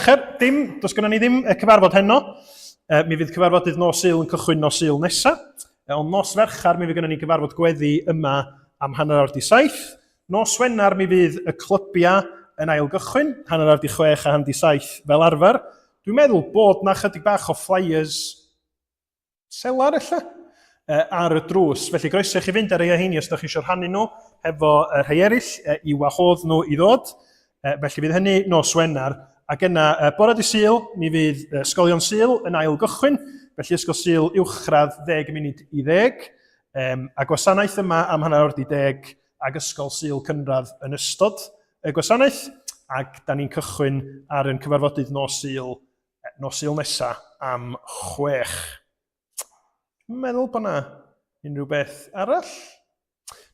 Mercher, does gynnon ni ddim cyfarfod heno. Mi fydd cyfarfodydd nos Sul yn cychwyn nos Sul nesaf. Ond nos Ferchar mi fydd gynnon ni gyfarfod gweddi yma am hanner awr 7. Nos Wener mi fydd y clybiau yn ail gychwyn, hanner awr 6 a hanner 7 fel arfer. Dwi'n meddwl bod na chydig bach o flyers selar ella ar y drws. Felly groeso chi fynd ar ei heini os ydych chi eisiau rhannu nhw efo rhai eraill i wahodd nhw i ddod. Felly fydd hynny nos Wener. Ac yna, bore dydd Sul, mi fydd ysgolion Sul yn ail gychwyn. Felly ysgol Sul uwchradd 10 munud i 10. A Gwasanaeth yma am hanner awr 10 ac ysgol Sul cynradd yn ystod y Gwasanaeth. Ac da ni'n cychwyn ar yn cyfarfodydd nos Sul nesaf am 6. Dwi'n meddwl bod na unrhyw beth arall?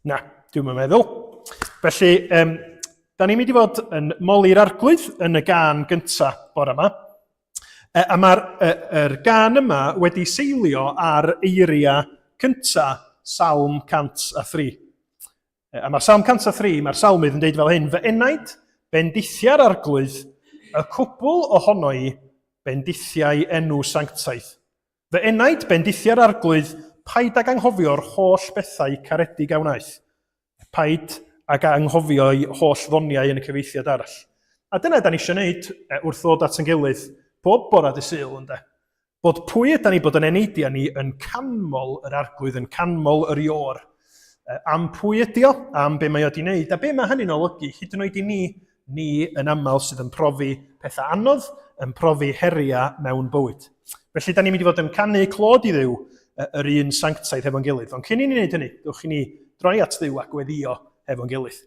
Na, dwi'n meddwl. Felly, da ni'n mynd i fod yn moli'r arglwydd yn y gân gyntaf bore yma. A mae'r gân yma wedi seilio ar eiriau cyntaf Salm 103. A mae Salm 103, mae'r salmydd yn deud fel hyn, fy enaid, bendithiau'r arglwydd, y cwbl ohono i, bendithiau enw sanctaidd. Fy enaid, bendithiau'r arglwydd, paid ag anghofio'r holl bethau caredig a wnaeth. Paid ag anghofio'i holl ddoniau yn y cyfeithiad arall. A dyna da ni eisiau gwneud wrth ddod at yn gilydd bob bore dydd Sul, ynde. Bod pwy ydyn ni bod yn eneidia ni yn canmol yr arglwydd, yn canmol yr ior. Am pwy ydi o, am be mae o di wneud, a be mae hynny'n olygu, hyd yn oed i ni yn aml sydd yn profi pethau anodd, yn profi heriau mewn bywyd. Felly, da ni'n mynd i fod yn canu clod i Dduw yr un sanctaidd hefo'n gilydd. Ond cyn i ni wneud hynny, dwch i ni droi at Dduw a gweddio hefo'n gilydd.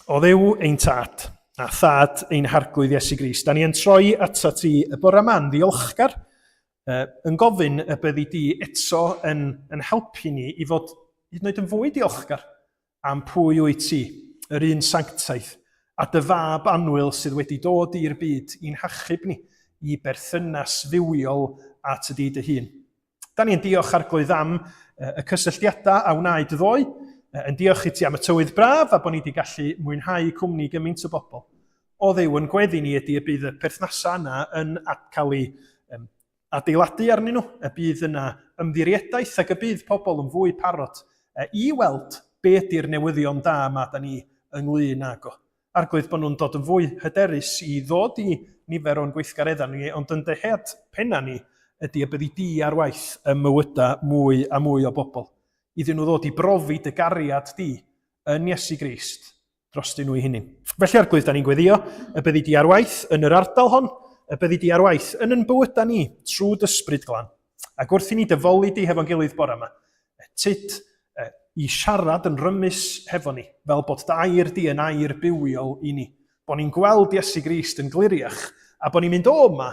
O Dduw ein tad, a thad ein harglwydd Iesu Grist, da ni yn troi ato ti y bore yma'n ddiolchgar, yn gofyn y byddi di eto yn helpu ni i fod hyd yn oed yn fwy diolchgar am pwy wyt ti, yr un sanctaidd, a dy fab annwyl sydd wedi dod i'r byd i'n hachub ni i berthynas fywiol at y dy hun. Da ni'n diolch arglwydd am y cysylltiadau a wnaed ddoe, yn diolch i ti am y tywydd braf a bod ni wedi gallu mwynhau cwmni gymaint o bobl. O Dduw, yn gweddi ni ydy y bydd y perthnasau yna yn cael ei adeiladu arnyn nhw, y bydd yna ymddirieddaeth ac y bydd pobl yn fwy parod i weld be ydy'r newyddion da yma da ni ynglyn ag o. Arglwydd bod nhw'n dod yn fwy hyderus i ddod i nifer o'n gweithgareddau ni, ond yn dehead penna ni ydy y byddi di ar waith y mywydau mwy a mwy o bobl. Iddyn nhw ddod i brofi dy gariad di yn Iesu Grist dros dyn nhw i hynny. Felly arglwydd da ni'n gweddio, y byddi di ar waith yn yr ardal hon, y byddi di ar waith yn bywydau ni trwy dysbryd glan. Ac wrth i ni dyfolu di hefo'n gilydd bore yma, tyd i siarad yn rymus hefo ni, fel bod dy air di yn air bywiol i ni. Bod ni'n gweld Iesu Grist yn gliriach, a bod ni'n mynd o yma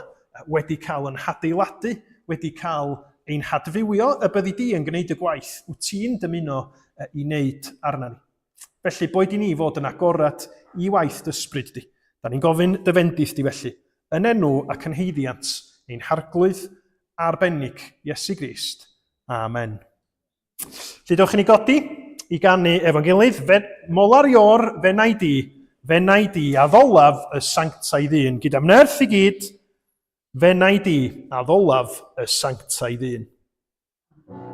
wedi cael yn hadeiladu, wedi cael ein hadfywio, y byddi di yn gwneud y gwaith, wyt ti'n dymuno i wneud arna ni. Felly, boed i ni fod yn agorad i waith dysbryd di. Da ni'n gofyn dyfendith di felly, yn enw ac yn heiddiant, ein harglwydd arbennig Iesu Grist. Amen. Felly dewch i ni godi i ganu efo'n gilydd, molar ior fe naid i a ddolaf y sanctaidd un. Gyda'm nerth i gyd, fe naid i a ddolaf y sanctaidd un. Amen.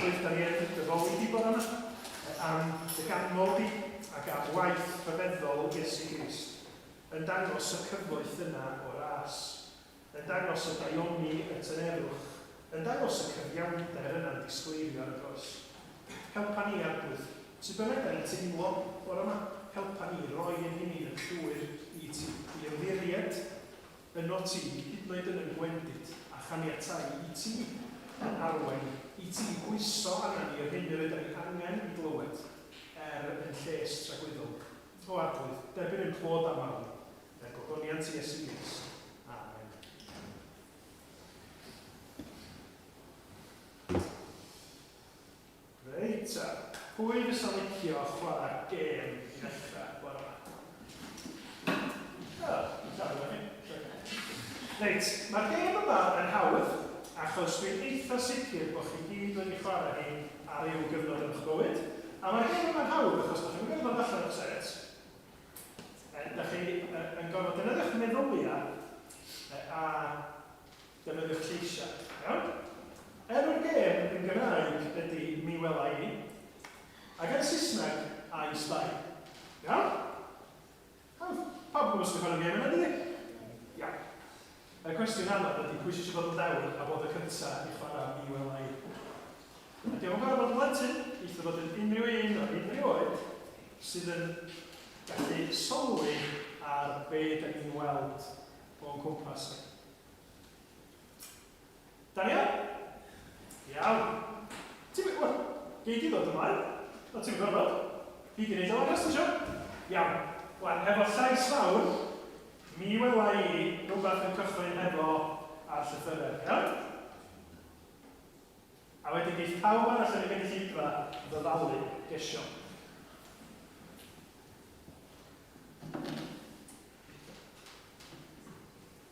arglwydd, da ni yn dyfoli di bod yma am y ganmol di ac am waith rhyfeddol Iesu Grist yn dangos y cyfoeth yna o ras, yn dangos y daioni y tynerwch, yn dangos y cyfiawnder yna'n disgleirio ar y dros. Helpa ni arglwydd, sydd bynnag da ni'n teimlo o'r yma, helpa ni roi yn hynny yn llwyr i ti, i ymddiried yno ti, hyd yn oed yn y gwendid, a chaniatau i ti yn arwain, i ti gwyso arna ni yr hyn yr ydyn ni angen i glywed yn lles tragwyddol. O arglwydd, derbyn yn clod am awr, gogoniant i Iesu Grist. Amen. Reit, pwy fysa licio chwarae gêm i ddechrau bore yma? Reit, mae'r gêm yma yn hawdd, achos dwi'n eitha sicr bod chi gyd wedi chwarae hi ar i'w gyfnod yn eich bywyd. A mae'r gêm yma'n hawdd, achos da chi'n gwybod allan o'r set, da chi yn gorfod defnyddio'ch meddyliau a defnyddio'ch lleisiau. Iawn? O'r gêm yn Gymraeg ydy mi wela i, ac yn Saesneg I spy. Iawn? Pawb gwybod sy'n chwarae'r gêm yna, dydi? Iawn. Y cwestiwn anodd ydy pwy sy'n bod yn dewr a bod y cyntaf i chwarae mi wela i. A diolch yn gorfod bod yn blentyn, eithaf bod yn unrhyw un o unrhyw oed sydd yn gallu sylwi ar be da ni'n weld o'n cwmpas ni. Daniel? Iawn. Wel, gei di ddod ymlaen. O, ti'n gwybod? Fi di wneud o'n ystod sio? Iawn. Wel, efo llais fawr, mi wela i rhywbeth yn cychwyn efo ar llythyrau. Iawn? A wedyn geith pawb arall yn y gynulleidfa ddyddalu gesio.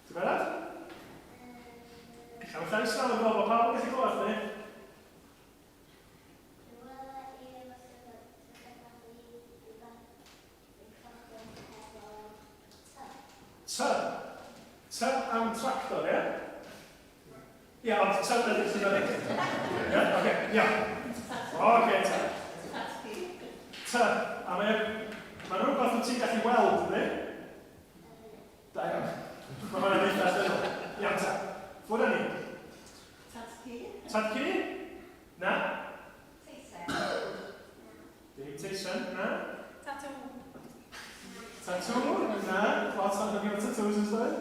Ti'n barod? Am llais fawr yn gofod pawb yn gallu gweld ni? Ty am tractor, ie? Ie, ond ty ydy sy'n dod. Ie? Oce, ie. Oce, ty. Ty, a mae'n rhywbeth wyt ti'n gallu weld, ydy? Da iawn. Mae hwnna'n eitha dynol. Iawn, ty. Fwyd ni? Tatci. Tatci? Na? Teisen. Dim teisen, na? Tatw. Tatw? Na? Lot o'n gyfer tatws yn stod?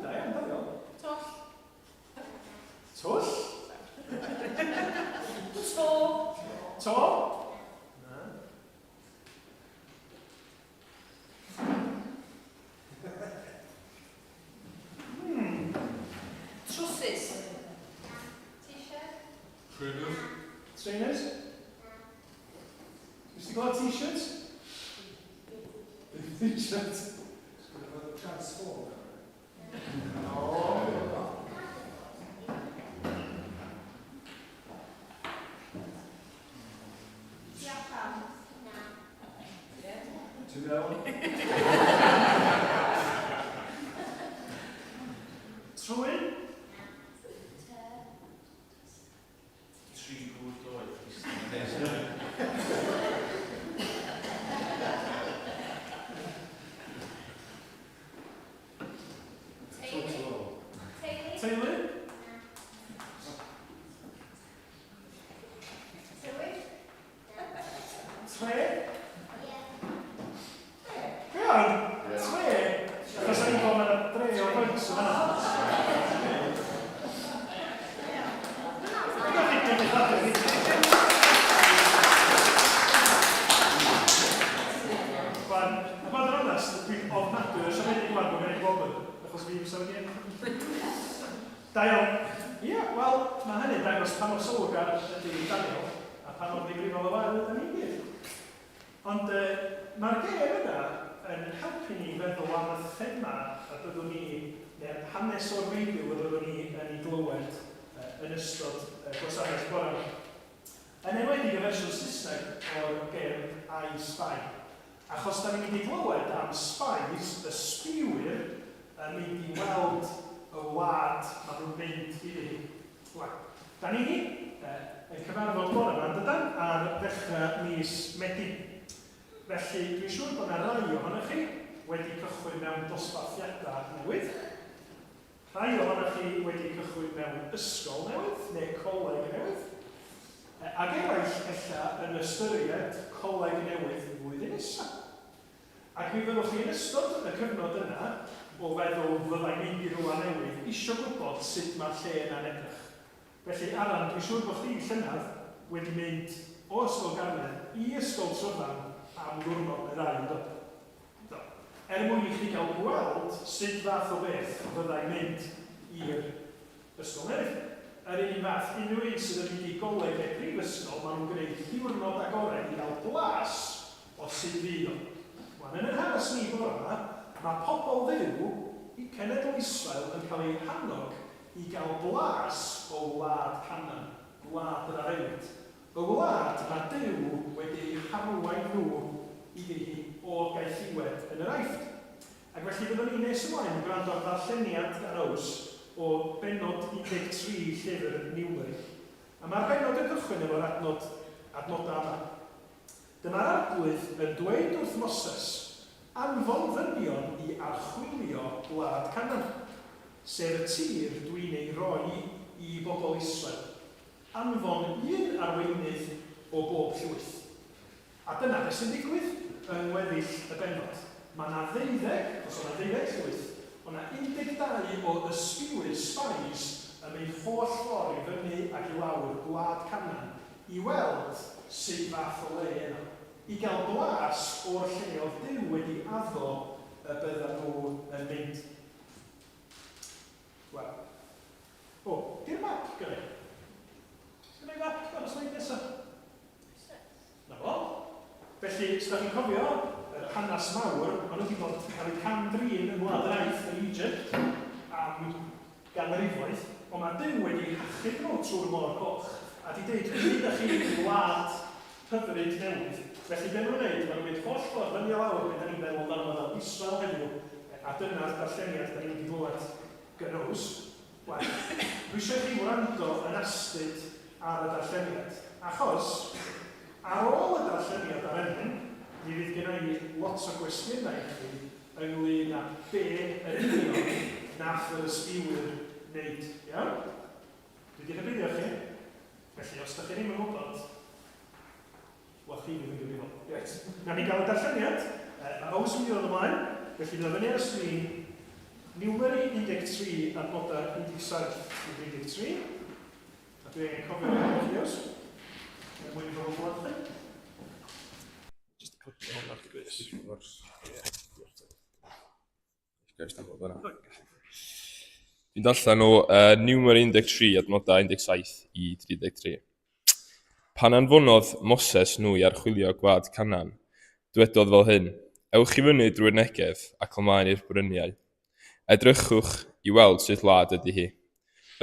Da iawn, da iawn. Twll. Twll? To. To? Na. Trwsus. T-shirt. Trainers. Trainers? Ys ti'n gweld t-shirts? T-shirt. Transform. Two down. Trwyn? Tri gwrdd oed. Teulu? Twe? Da iawn. Ie, wel, mae hynny'n dangos pan o'r sylwgar ydy Daniel a pan o'r ddifrifol o fael ydy ni'n gyd. Ond mae'r gêm yna yn helpu ni feddwl am y thema a byddwn ni, neu'r hanes o'r feiddiw a byddwn ni yn ei glywed yn ystod gwasanaeth bore yma. Yn enwedig y fersiwn Saesneg o'r gêm I Spy. Achos da ni'n mynd i glywed am spies, y sbiwyr, yn mynd i weld y wlad mae nhw'n mynd i. Da ni yn cyfarfod bore yma, dydan, ar ddechrau mis Medi. Felly, dwi'n siŵr bod yna rai ohonych chi wedi cychwyn mewn dosbarthiadau newydd. Rhai ohonych chi wedi cychwyn mewn ysgol newydd, neu coleg newydd. Ac eraill ella yn ystyried coleg newydd flwyddyn nesaf. Ac mi fyddwch chi yn ystod y cyfnod yna o feddwl fyddai'n mynd i rhywle newydd isio gwybod sut mae'r lle yna'n edrych. Felly, Aran, dwi'n siŵr bod chdi'n llynedd wedi mynd o ysgol Garnedd i ysgol Tryfan am ddwrnod neu ddau yn dod. Mwyn i chi gael gweld sut fath o beth fyddai'n mynd i'r ysgol newydd. Yr un fath, unrhyw un sydd yn mynd i goleg neu prifysgol, maen nhw'n gwneud diwrnod agored i gael blas o sut fydd o. Wan, yn yr hanes ni bore yma, mae pobl fyw i cenedl Israel yn cael ei hannog i gael blas o wlad Canaan, wlad yr Arewyd. Y wlad mae Duw wedi harwain nhw iddi o gaethiwed yn yr Aifft. Ac felly byddwn ni'n nes ymlaen yn gwrando ar ddarlleniad gan Ows o benod 13 llyfr Niwmeri. A mae'r benod yn cychwyn efo'r adnodau yma. Dyma'r arglwydd yn dweud wrth Moses anfon ddynion i archwilio wlad Canaan, sef y tir dwi'n ei roi i bobl Israel. Anfon un arweinydd o bob llwyth. A dyna beth sy'n digwydd yng ngweddill y benod. Mae yna 12, os yna 12 llwyth, ond yna 12 o ysbiwyr spies yn mynd holl ffordd i fyny ac i lawr gwlad Canaan i weld sut fath o le yna. I gael blas o'r lle o Duw wedi addo y bydda nhw yn mynd. Wel. O, di'r map gyda? Sgyn ei map ar y sleid nesaf? Na fo. Felly, os da chi'n cofio, yr hanes mawr, maen nhw wedi bod yn cael eu camdrin yn Wlad yr Aifft yn Egypt am ganrifoedd, ond mae Duw wedi hachub nhw trwy'r Môr Coch a di dweud, nid ydych chi'n wlad hyfryd newydd. Felly, be nhw'n gwneud, maen nhw'n mynd holl ffordd fyny a lawr, pe da ni'n meddwl amdano fel Israel heddiw, a dyna'r darlleniad da ni'n wedi glywed gynnwys. Wel, dwi eisiau chi wrando yn astyd ar y darlleniad, achos ar ôl y darlleniad ar enyn, mi fydd gennym ni lot o gwestiynau i chi ynglyn â be yn union nath yr ysbiwyr wneud. Iawn? Dwi wedi rhybuddio chi. Felly, os da chi ddim yn gwybod, wel, chi fydd yn gyfrifol. Reit. Na ni gael y darlleniad. Mae Ows yn mynd o'r ymlaen. Felly, bydd o fyny ar y sgrin Niwmeri 13 adnodau 17 i 13. A dwi angen cofio yn fideos. Mwyn i fod yn gweld chi. Just clicio hwn ar gris. Dwi'n darllen o Niwmeri 13 adnodau 17 i 33. Pan anfonodd Moses nhw i archwilio gwlad Canaan, dywedodd fel hyn, ewch i fyny drwy'r Negev ac ymlaen i'r bryniau. Edrychwch i weld sut wlad ydy hi.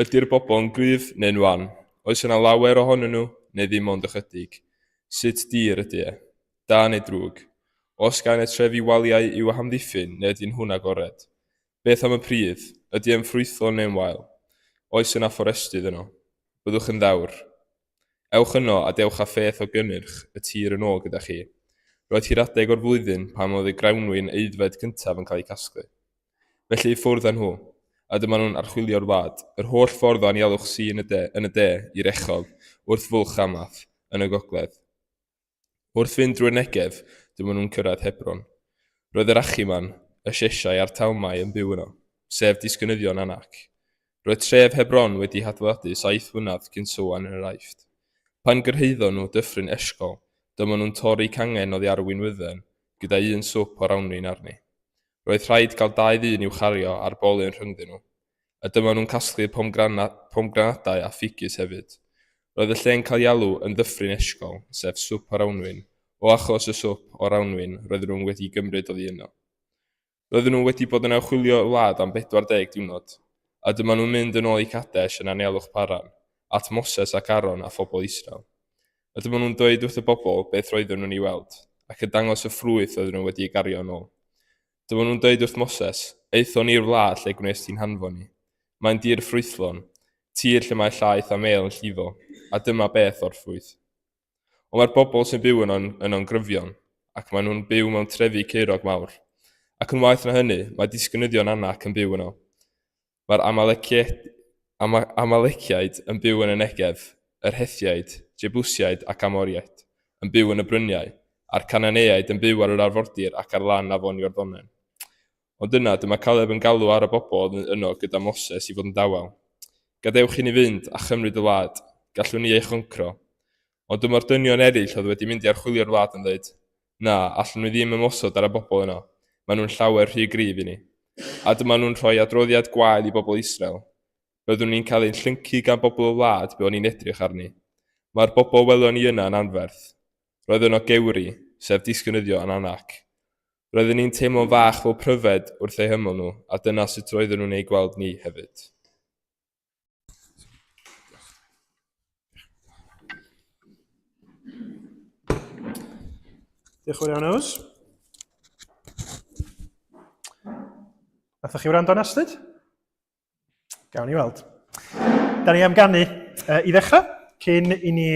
Ydy'r bobl yn gryf neu'n wan? Oes yna lawer ohonyn nhw, neu ddim ond ychydig? Sut dir ydy e? Da neu drwg? Os gan y trefi waliau i'w hamddiffyn, neu ydy'n hwn agored? Beth am y pridd? Ydy e'n ffrwythlon neu'n wael? Oes yna fforestydd yno? Byddwch yn ddawr. Ewch yno a dewch â pheth o gynnyrch y tir yn ôl gyda chi. Roedd hi'r adeg o'r flwyddyn pan oedd y grawnwyn aeddfed cyntaf yn cael ei casglu. Felly i ffwrdd â nhw, a dyma nhw'n archwilio'r wlad, yr holl ffordd o anialwch si yn y de i'r echog, wrth fwlch Amath, yn y gogledd. Wrth fynd drwy'r Negev, dyma nhw'n cyrraedd Hebron. Roedd yr Achiman, y Shesiau a'r Talmai yn byw yno, sef disgynyddion Anac. Roedd tref Hebron wedi hadwadu 7 mlynedd cyn Sŵan yn yr Aifft. Pan gyrhaeddon nhw dyffryn Esgol, dyma nhw'n torri cangen oddi arwyn wydden, gyda un swp o rawnwyn arni. Roedd rhaid cael 2 ddyn i'w chario ar bolyn rhyngddyn nhw, a dyma nhw'n casglu pomgranadau a ffigys hefyd. Roedd y lle'n cael ialw yn ddyffryn Esgol, sef swp o rawnwyn, o achos y swp o rawnwyn roedd nhw wedi gymryd oddi yno. Roedden nhw wedi bod yn awchwilio wlad am 40 diwrnod, a dyma nhw'n mynd yn ôl i Kadesh yn anialwch Paran, at Moses ac Aaron a phobl Israel. A dyma nhw'n dweud wrth y bobl beth roedden nhw'n ei weld, ac yn dangos y ffrwyth oedden nhw wedi gario yn ôl. Dyma nhw'n dweud wrth Moses, eithon ni'r wlad lle gwnes ti'n hanfon ni. Mae'n dir ffrwythlon, tir lle mae llaeth a mêl yn llifo, a dyma beth orffwyd. Ond mae'r bobl sy'n byw yno'n gryfion, ac maen nhw'n byw mewn trefi ceirog mawr. Ac yn waeth na hynny, mae disgynyddion anac yn byw yno. Mae'r Amaleciaid yn byw yn y Negev, yr Hethiaid, Jebusiaid ac Amoriaid yn byw yn y bryniau, a'r Cananeaid yn byw ar yr arfordir ac ar lan afon Iorddonen. Ond yna, dyma Caleb yn galw ar y bobl yno gyda Moses i fod yn dawel. Gadewch i ni fynd a chymryd y wlad, gallwn ni ei chyncro. Ond dyma'r dynion eraill oedd wedi mynd i archwilio'r wlad yn dweud, na, allwn ni ddim ymosod ar y bobl yno. Maen nhw'n llawer rhy gryf i ni. A dyma nhw'n rhoi adroddiad gwael i bobl Israel. Byddwn ni'n cael ein llyncu gan bobl y wlad be o'n i'n edrych arni. Mae'r bobl welon ni yna yn anferth. Roedd yno gewri, sef disgynyddio yn anac. Roedden ni'n teimlo'n fach fel pryfed wrth eu hymyl nhw, a dyna sut roedden nhw'n ei gweld ni hefyd. Diolch yn fawr iawn, Ows. Nathach chi wrando yn astyd? Gawn ni weld. Da ni am ganu i ddechrau, cyn i ni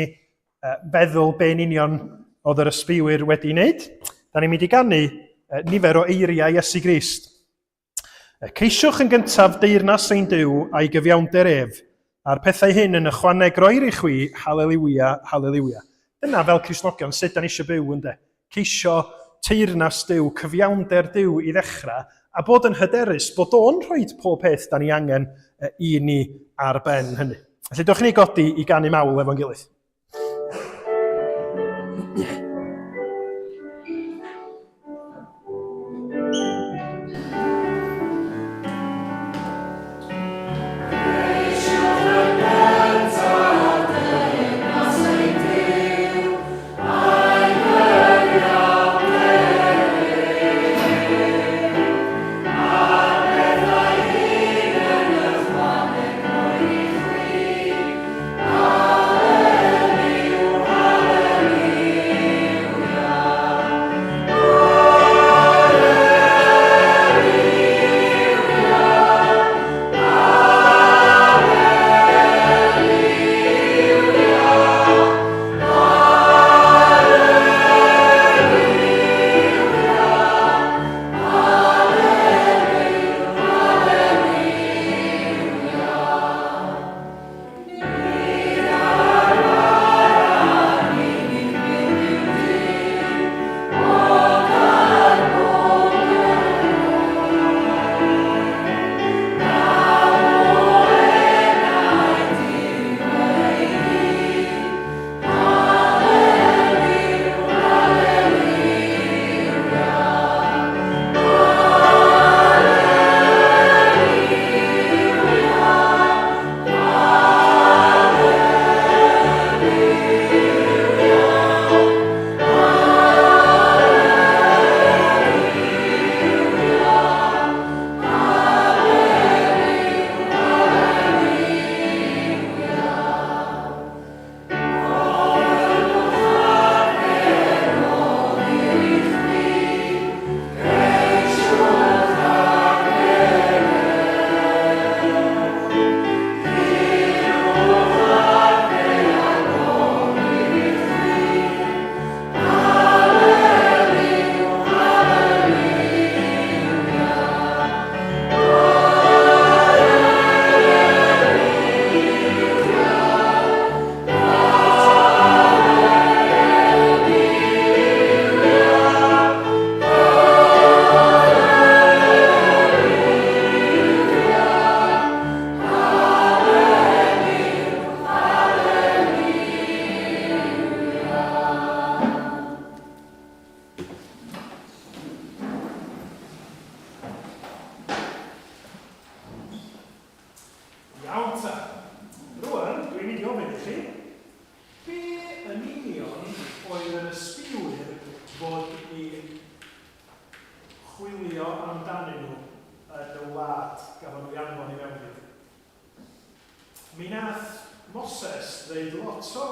feddwl be'n union oedd yr ysbeiwyr wedi wneud. Da ni'n mynd i ganu nifer o eiriau Iesu Grist. Ceisiwch yn gyntaf deyrnas ein Duw a'i gyfiawnder ef, a'r pethau hyn yn ychwaneg roi'r i chwi, halleluia, halleluia. Dyna fel Cristnogion, sut da ni eisiau byw ynddo. Ceisio teyrnas Duw, cyfiawnder Duw i ddechrau, a bod yn hyderus bod o'n rhoi pob peth da ni angen i ni ar ben hynny. Felly dewch ni godi i ganu mawl efo'n gilydd. Mi nath Moses ddeud lot o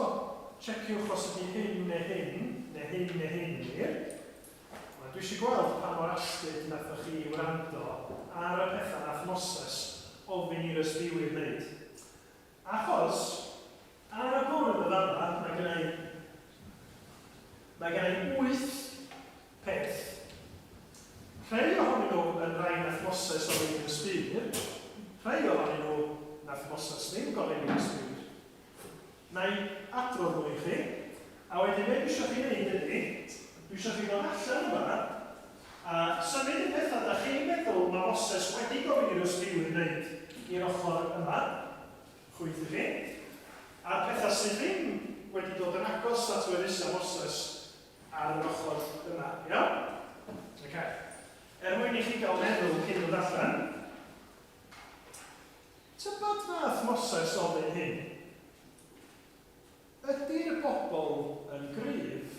checiwch os ydy hyn neu hyn, neu hyn neu hyn wir. Dwi eisiau gweld pa mor asgyd nathoch chi wrando ar y pethau nath Moses ofyn i'r ysbeiwyr wneud. Achos, ar y bwrdd Na i adrodd nhw i chi, a wedyn beth eisiau chi wneud ydy, dwi eisiau chi ddod allan yma, a symud y pethau da chi'n meddwl mae Moses wedi gofyn i'r ysgrifwyr wneud i'r ochr yma, chwyth i chi, a'r pethau sydd ddim wedi dod yn agos at weddusau Moses ar yr ochr yma, iawn? Okay. Mwyn i chi gael meddwl cyn dod allan, tybod nath Moses ofyn hyn? Ydy'r bobl yn gryf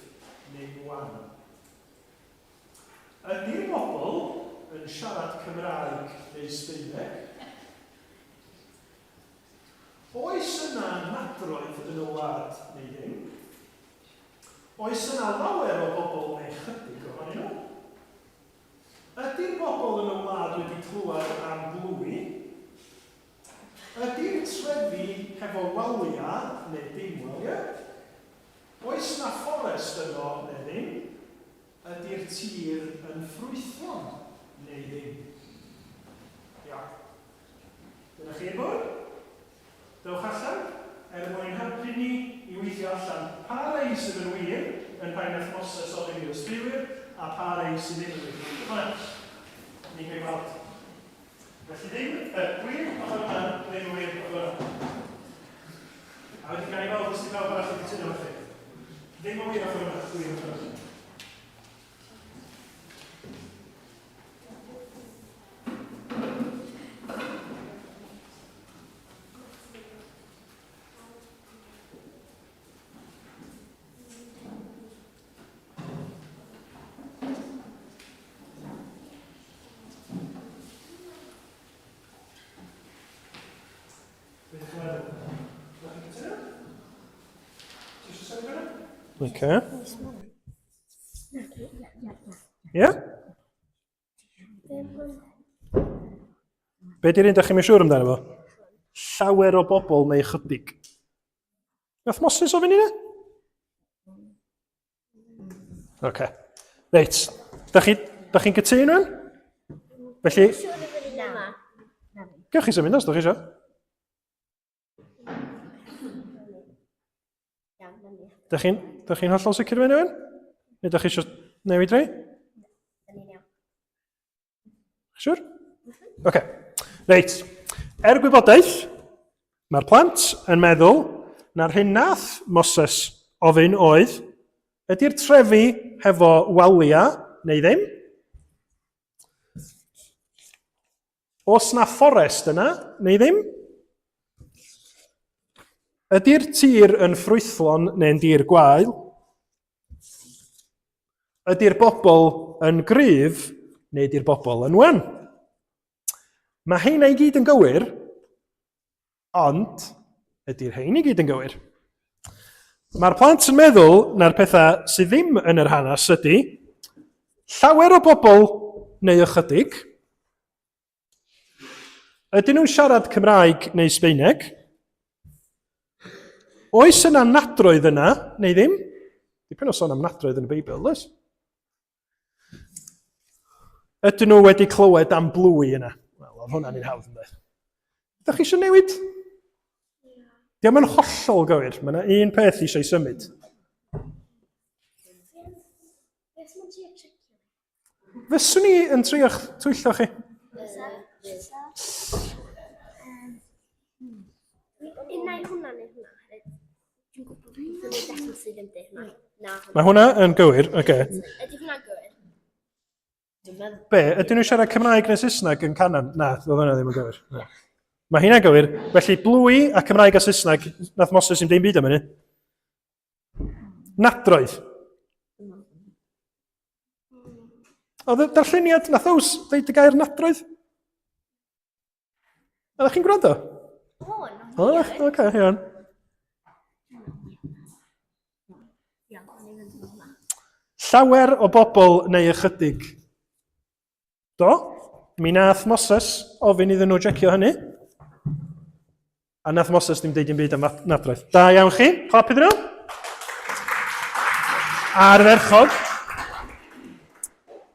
neu wan? Ydy'r bobl yn siarad Cymraeg neu Sbaeneg? Oes yna nadroedd yn y wlad neu ddim? Oes yna lawer o bobl neu chydig ohonyn nhw? Ydy'r bobl yn y wlad wedi clywed am glwy? Ydy'r trefi hefo waliau neu dim waliau? Oes yna fforest yno neu ddim? Ydy'r tir yn ffrwythlon neu ddim? Iawn. Dyna chi bod? Dewch allan, mwyn helpu ni i weithio allan pa rei sydd yn wir yn rhaid nath Moses ofyn i'r ysgrifwyr a pa rei sydd ddim yn wir. Dyma, ni'n cael gweld. Felly ddim, wir, ochr yma, ddim yn wir, ochr yma. A wedi cael ei weld os di pawb arall wedi cytuno felly. Ddim yn wir ochr yma, wir ochr yma. Okay. Ie? Be di'r un da chi'n mynd siŵr amdano fo? Llawer o bobl neu chydig. Nath Moses ofyn i ni? Okay. Reit. Da chi'n cytuno nhw'n? Felly... Gewch chi symud os da chi eisiau? Da chi'n hollol sicr mewn nhw'n? Neu da chi eisiau newid rei? Siwr? Oce. Reit. Gwybodaeth, mae'r plant yn meddwl na'r hyn nath Moses ofyn oedd, ydy'r trefi hefo waliau neu ddim? Os na fforest yna neu ddim? Ydy'r tir yn ffrwythlon neu'n dir gwael? Ydy'r bobl yn gryf neu ydy'r bobl yn wan? Mae heina i gyd yn gywir, ond ydy'r hein i gyd yn gywir. Mae'r plant yn meddwl na'r pethau sydd ddim yn yr hanes ydy llawer o bobl neu ychydig. Ydyn nhw'n siarad Cymraeg neu Sbaeneg? Oes yna nadroedd yna, neu ddim? Dipyn o sôn am nadroedd yn y Beibl, oes? Ydyn nhw wedi clywed am blwy yna? Wel, oedd hwnna'n un hawdd yn dweud. Ydych chi eisiau newid? Diolch yn hollol gywir, mae yna un peth eisiau symud. Fyswn ni yn trio'ch twyllo chi? Mae hwnna yn gywir, oce. Ydy hwnna'n gywir? Be, ydyn nhw'n siarad Cymraeg neu Saesneg yn canan? Na, oedd hwnna ddim yn gywir. Mae hynna'n gywir, felly blwy a Cymraeg a Saesneg, nath Moses yn deim byd am hynny. Nadroedd. Oedd y darlluniad, nath Ews ddeud y gair nadroedd? Oeddech chi'n gwrando? O, oce, iawn. Llawer o bobl neu ychydig. Do? Mi nath Moses ofyn iddyn nhw jecio hynny. A nath Moses ddim deud yn byd am nadroedd. Da iawn chi, clap iddyn nhw. Ar ferchog.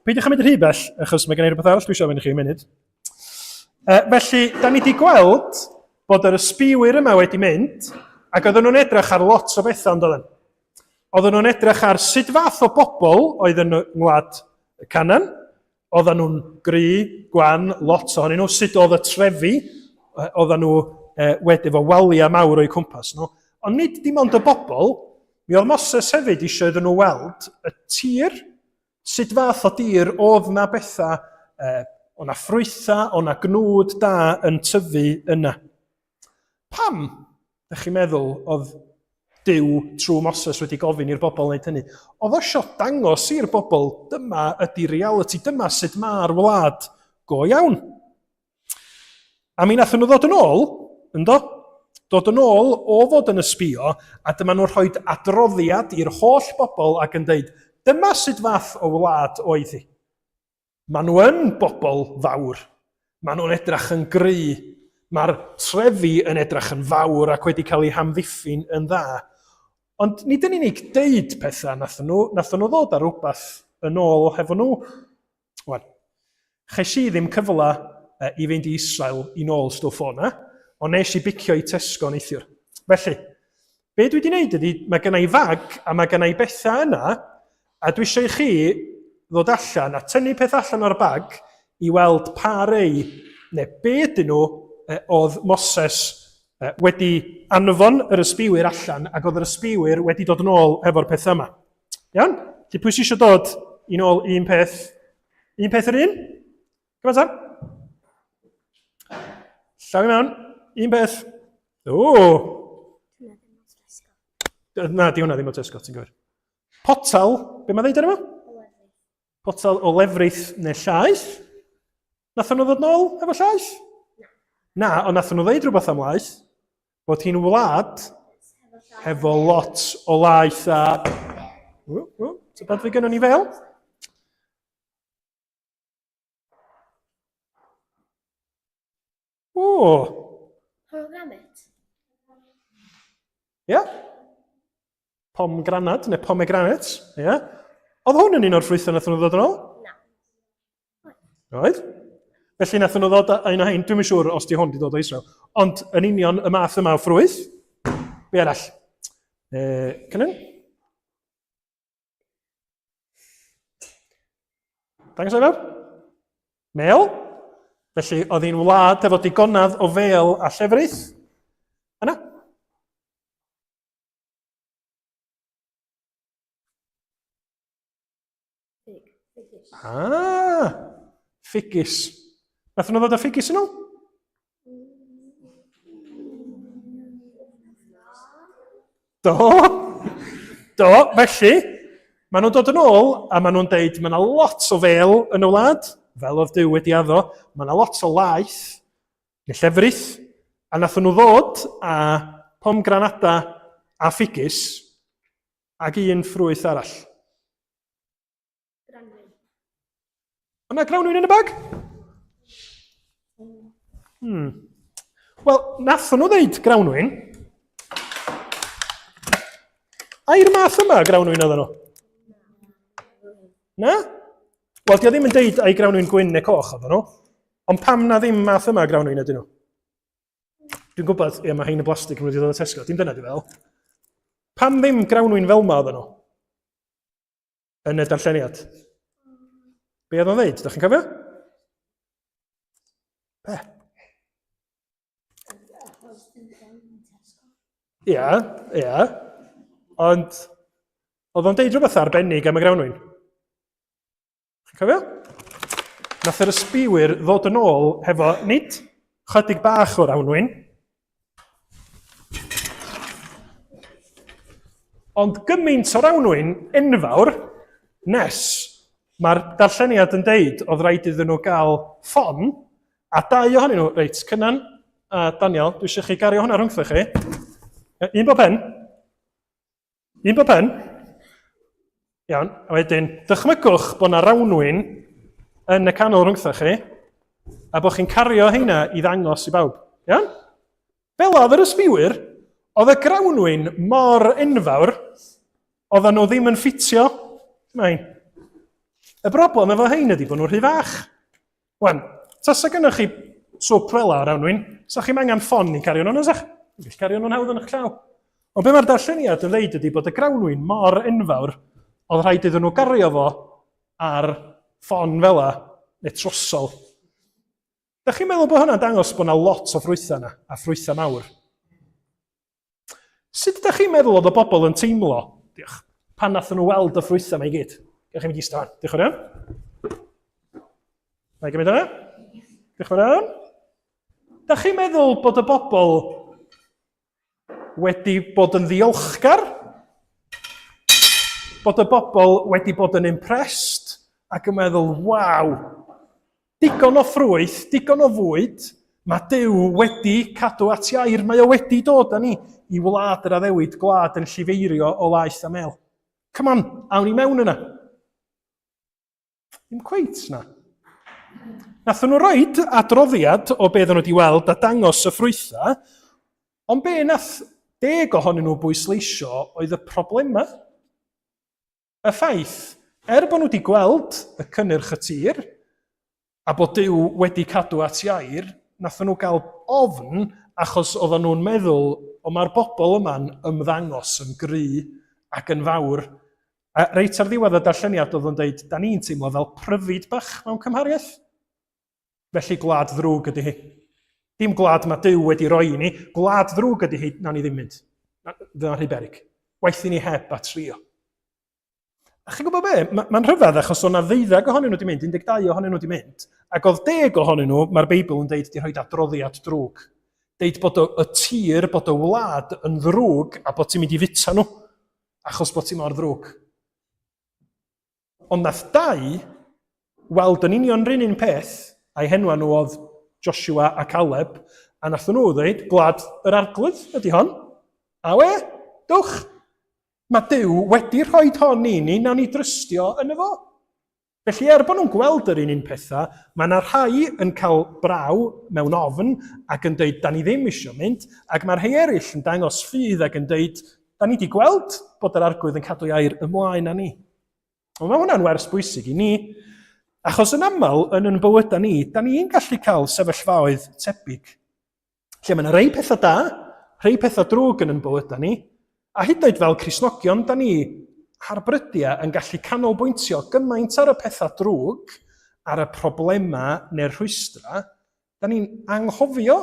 Peidiwch am mynd yr rhy bell, achos mae gen i rhywbeth arall dwi eisiau ofyn i chi yn munud. Felly, da ni wedi gweld bod yr ysbiwyr yma wedi mynd Ac oedden nhw'n edrych ar lot o bethau ond oedden. Oedden nhw'n edrych ar sut fath o bobl oedd yn ngwlad Canan. Oedden nhw'n gry, gwan, lot ohonyn nhw. Sut oedd y trefi, oedden nhw wedi efo waliau mawr o'i cwmpas nhw. Ond nid dim ond y bobl, mi oedd Moses hefyd eisiau iddyn nhw weld y tir, sut fath o dir oedd na bethau, o'na ffrwytha, o'na gnwd da yn tyfu yna. Pam, ydych chi'n meddwl, oedd Duw trwy Moses wedi gofyn i'r bobl wneud hynny? Oedd o eisiau dangos i'r bobl, dyma ydy reality, dyma sut mae'r wlad go iawn. A mi nathon nhw ddod yn ôl, ynddo? Dod yn ôl o fod yn ysbio, a dyma nhw'n rhoi adroddiad i'r holl bobl ac yn deud, dyma sut fath o wlad oedd hi. Maen nhw yn bobl fawr. Maen nhw'n edrach yn gry. Mae'r trefi yn edrach yn fawr ac wedi cael ei hamddiffyn yn dda. Ond nid yn unig deud pethau nathon nhw ddod ar rhywbeth yn ôl hefo nhw. Wan, chais i ddim cyfle i fynd i Israel i nôl stwff o'na, ond nes i bicio i Tesco neithiwr. Felly, be dwi wedi gwneud ydy, mae gennau fag a mae gennau bethau yna, a dwi eisiau i chi ddod allan a tynnu peth allan o'r bag i weld pa rei, neu be ydyn nhw oedd Moses wedi anfon yr ysbiwyr allan ac oedd yr ysbiwyr wedi dod yn ôl efo'r peth yma. Iawn? Ti pwy sy'n eisiau dod i nôl un peth? Un peth yr un? Gyma ta? Llaw i mewn. Un peth. Na, di hwnna ddim o Tesco, ti'n gwybod. Potal, be mae ddeud ar yma? Potal o lefrith neu llaeth. Nathon nhw ddod nôl efo llaeth? Na, ond nathon nhw ddeud rhywbeth am laeth, bod hi'n wlad hefo lot o laeth a... Tybed fi gynnon ni fel? Pomegranate. Ia? Pomgranad, neu pomegranate, ia? Oedd hwn yn un o'r ffrwythau nathon nhw ddod yn ôl? Na. Oedd? Felly nathon nhw ddod a un o hein, dwi'n siŵr os di hwn di dod o Israel, ond yn union y math yma o ffrwyth. Be arall? Cynnym? Dangos o'i fewn? Mel? Felly oedd hi'n wlad efo digonadd o fel a llefrith. Yna? Ffigis. Nathon nhw ddod â ffigis yn ôl? Do, felly, maen nhw'n dod yn ôl a maen nhw'n deud mae yna lot o fel yn y wlad, fel oedd Duw wedi addo, mae yna lot o laeth, neu llefrith, a nathon nhw ddod a pomgranada a ffigis ac un ffrwyth arall. Yna grawnwyn yn y bag? Wel, nathon nhw ddeud grawnwyn. A'r math yma grawnwyn oedden nhw? Na? Wel, di o ddim yn deud ai grawnwyn gwyn neu coch oedden nhw. Ond pam na ddim math yma grawnwyn ydyn nhw? Dwi'n gwybod, ie, mae hein y blastig yn wedi dod o Tesco, dim dyna di fel. Pam ddim grawnwyn fel ma oedden nhw? Yn y darlleniad. Be oedd o'n ddeud? Dach chi'n cofio? Be? Ia. Ond, oedd o'n deud rhywbeth arbennig am y grawnwyn. Chi'n cofio? Nath yr ysbiwyr ddod yn ôl hefo nid chydig bach o'r awnwyn, ond gymaint o'r awnwyn enfawr nes mae'r darlleniad yn deud oedd rhaid iddyn nhw gael ffon a dau ohonyn nhw, reit, Cynan a Daniel, dwi eisiau chi gario hwnna rhwngthoch chi. Un bo pen. Iawn, a wedyn, dychmygwch bod yna rawnwyn yn y canol rhwngthoch chi, a bod chi'n cario heina i ddangos i bawb. Iawn? Fel oedd yr ysbiwyr, oedd y grawnwyn mor enfawr, oedden nhw ddim yn ffitio. Y broblem efo hein ydy bod nhw'n rhy fach. Wan, tasa gynnwch chi swp fel o'r rawnwyn, sa chi'n angen ffon i cario nhw'n ysach? Chi'n cario nhw'n hawdd yn eich llaw. Ond be mae'r darlleniad yn dweud ydy bod y grawnwyn mor enfawr oedd rhaid iddyn nhw gario fo ar ffon fela, neu trosol. Da chi'n meddwl bod hwnna'n dangos bod yna lot o ffrwythau yna, a ffrwythau mawr? Sut ydych chi'n meddwl oedd y bobl yn teimlo? Diolch. Pan nath nhw weld y ffrwythau yma i gyd? Gewch chi'n mynd i stan. Diolch yn iawn. Mae'n gymryd yna? Diolch yn iawn. Da chi'n meddwl bod y bobl wedi bod yn ddiolchgar? Bod y bobl wedi bod yn impressed ac yn meddwl, waw, digon o ffrwyth, digon o fwyd, mae Duw wedi cadw at iair, mae o wedi dod â ni i wlad yr addewid, gwlad yn llifeirio o laeth a mel. Come on, awn ni mewn yna. Dim cweit na. Nath nhw roed adroddiad o beth nhw wedi weld a dangos y ffrwythau, ond be nath 10 ohonyn nhw bwysleisio oedd y problema. Y ffaith, bod nhw wedi gweld y cynnyrch y tir, a bod Duw wedi cadw at iair, nath nhw gael ofn achos oedden nhw'n meddwl o mae'r bobl yma'n ymddangos yn gry ac yn fawr. A reit ar ddiwedd y darlleniad oedd yn dweud, da ni'n teimlo fel pryfid bach mewn cymhariaeth. Felly gwlad ddrwg ydy hi. Dim gwlad mae Duw wedi roi i ni, gwlad ddrwg ydy hi, na ni ddim mynd. Dyna'n rhy berig. Waith i ni heb a trio. A chi'n gwybod be? Mae'n rhyfedd achos o'na 12 ohonyn nhw wedi mynd, 12 ohonyn nhw wedi mynd, ac oedd 10 ohonyn nhw, mae'r Beibl yn deud, di rhoi adroddiad drwg. Deud bod y tir, bod y wlad yn ddrwg a bod ti'n mynd i fita nhw, achos bod ti'n mor ddrwg. Ond nath 2 weld yn union rhan un peth, a'i henwa nhw oedd Joshua a Caleb, a nath nhw dweud, gwlad yr arglwydd ydy hon, a dwch. Mae Duw wedi rhoi hon i ni, nawn ni drystio yn efo. Felly bod nhw'n gweld yr un pethau, mae yna rhai yn cael braw mewn ofn ac yn dweud, da ni ddim eisiau mynd, ac mae'r rhai eraill yn dangos ffydd ac yn dweud, da ni wedi gweld bod yr arglwydd yn cadw iair ymlaen â ni. Ond mae hwnna'n wers bwysig i ni, achos yn aml yn bywydau ni, da ni'n gallu cael sefyllfaoedd tebyg. Lle mae yna rhai pethau da, rhai pethau drwg yn bywydau ni, a hyd yn oed fel Cristnogion, da ni ar brydiau yn gallu canolbwyntio gymaint ar y pethau drwg, ar y problema neu'r rhwystra, da ni'n anghofio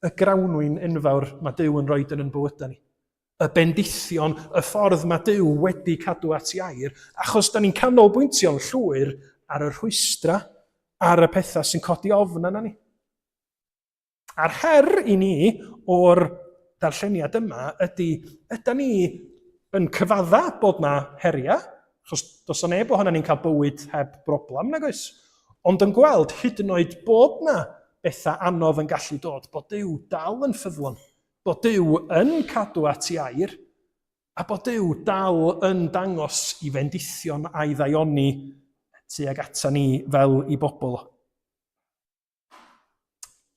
y grawnwyn enfawr mae Duw yn rhoi yn bywydau ni. Y bendithion, y ffordd mae Duw wedi cadw at iair, achos da ni'n canolbwyntio'n llwyr ar y rhwystra, ar y pethau sy'n codi ofn yna ni. A'r her i ni o'r darlleniad yma ydy, ydyn ni yn cyfadda bod na heriau, achos dos o neb ohono ni'n cael bywyd heb broblem nag oes, ond yn gweld hyd yn oed bod na bethau anodd yn gallu dod, bod Duw dal yn ffyddlon, bod Duw yn cadw at iair, a bod Duw dal yn dangos i fendithion a'i ddaioni tuag ata ni fel i bobl.